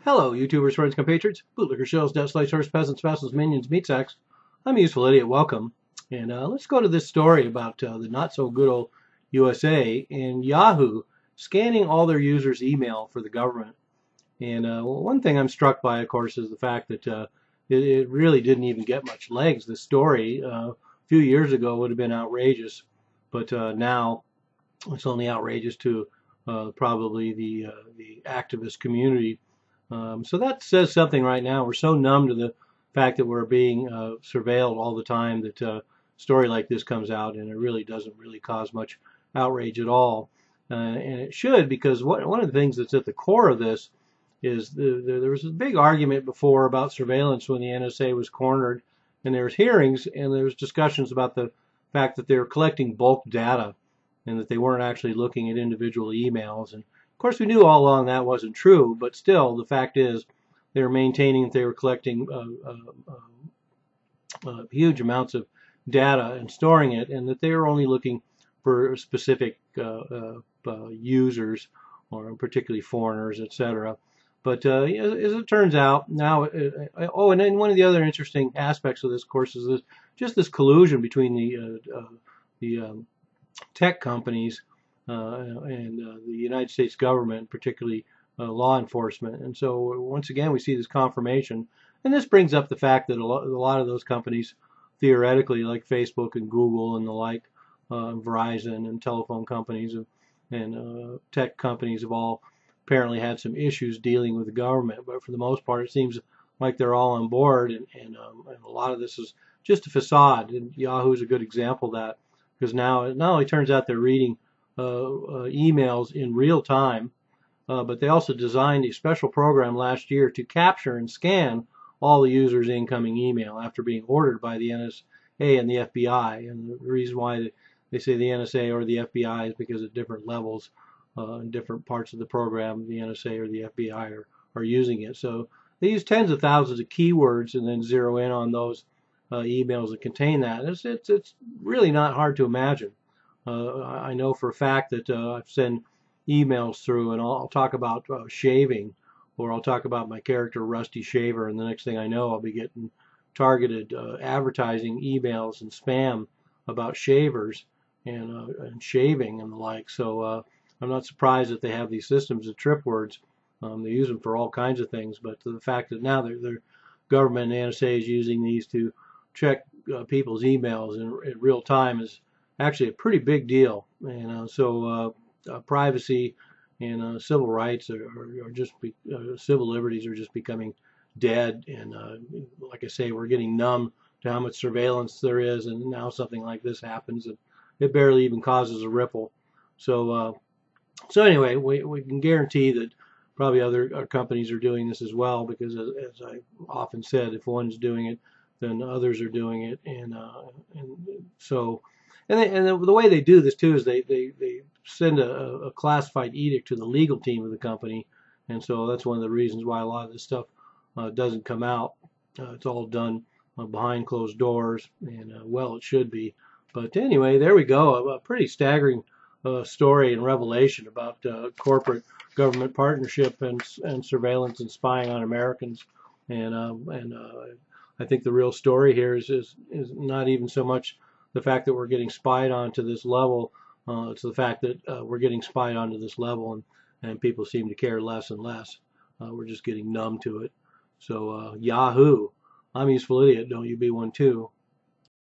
Hello, YouTubers, friends, compatriots, bootlicker, shells, debt slaves, horse, peasants, vassals, minions, meat sacks. I'm a Useful Idiot. Welcome. And let's go to this story about the not-so-good old USA and Yahoo scanning all their users' email for the government. And one thing I'm struck by, of course, is the fact that it really didn't even get much legs. The story a few years ago would have been outrageous, but now it's only outrageous to probably the activist community. So that says something right now. We're so numb to the fact that we're being surveilled all the time that a story like this comes out, and it really doesn't really cause much outrage at all. And it should, because one of the things that's at the core of this is there was a big argument before about surveillance when the NSA was cornered, and there was hearings and there was discussions about the fact that they were collecting bulk data and that they weren't actually looking at individual emails. And of course, we knew all along that wasn't true, but still, the fact is they were maintaining that they were collecting huge amounts of data and storing it, and that they were only looking for specific users, or particularly foreigners, etc. But as it turns out, now, and then one of the other interesting aspects of this, of course, is just this collusion between the tech companies and the United States government, particularly law enforcement. And so once again, we see this confirmation. And this brings up the fact that a lot of those companies, theoretically, like Facebook and Google and the like, Verizon and telephone companies and tech companies have all apparently had some issues dealing with the government. But for the most part, it seems like they're all on board. And a lot of this is just a facade. And Yahoo is a good example of that, because now it not only turns out they're reading emails in real time, but they also designed a special program last year to capture and scan all the users' incoming email after being ordered by the NSA and the FBI. And the reason why they say the NSA or the FBI is because at different levels, in different parts of the program, the NSA or the FBI are using it. So they use tens of thousands of keywords and then zero in on those emails that contain that. It's really not hard to imagine. I know for a fact that I've sent emails through, and I'll talk about shaving, or I'll talk about my character Rusty Shaver, and the next thing I know, I'll be getting targeted advertising emails and spam about shavers and shaving and the like. So I'm not surprised that they have these systems of trip words. They use them for all kinds of things, but the fact that now their government and NSA is using these to check people's emails in real time is actually a pretty big deal. And so privacy and civil rights are just civil liberties are just becoming dead. And like I say, we're getting numb to how much surveillance there is, and now something like this happens, and it barely even causes a ripple. So anyway, we can guarantee that probably other companies are doing this as well, because as I often said, if one's doing it, then others are doing it. And so the way they do this too is they send a classified edict to the legal team of the company, and so that's one of the reasons why a lot of this stuff doesn't come out. It's all done behind closed doors, and well, it should be. But anyway, there we go. A pretty staggering story and revelation about corporate government partnership and surveillance and spying on Americans. And I think the real story here is not even so much the fact that we're getting spied on to this level. It's the fact that we're getting spied onto this level, and people seem to care less and less. We're just getting numb to it. So Yahoo, I'm a Useful Idiot. Don't you be one too.